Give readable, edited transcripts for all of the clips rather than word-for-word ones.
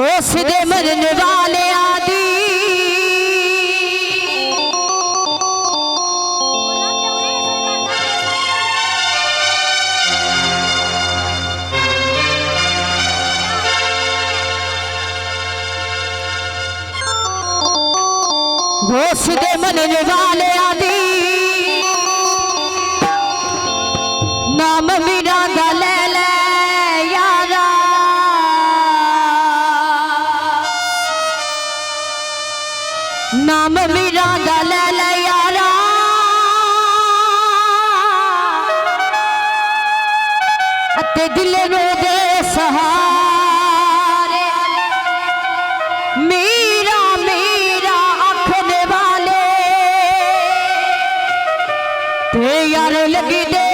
होश दे मरने वाले आदि होश दे मरने वाले आदि नाम मीरा दा ले ले यारा नाम मीरा दा ले ले यारा अते दिल रो दे सहारे मीरा मीरा आखने वाले ते यार लगी दे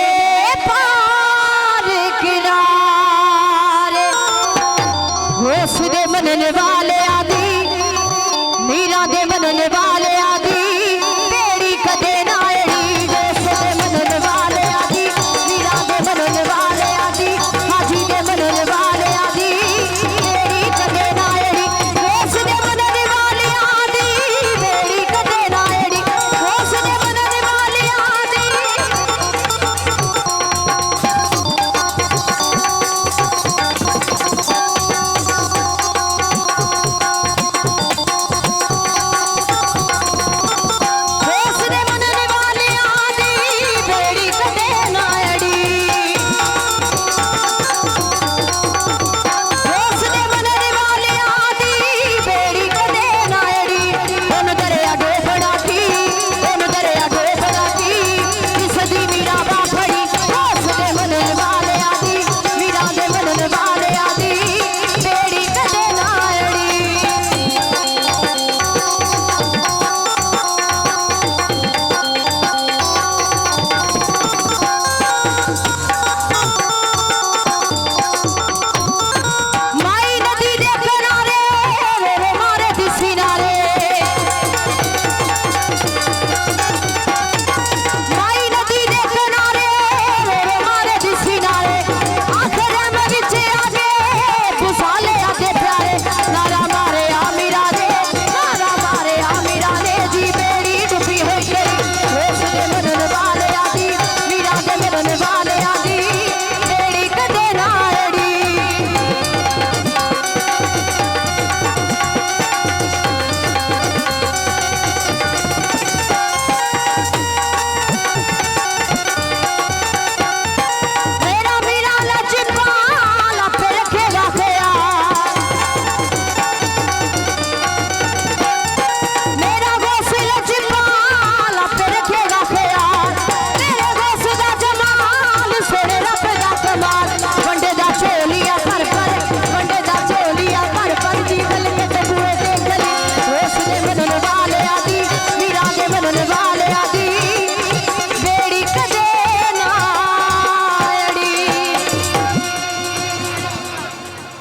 पार किनारे होश दे मनने वाले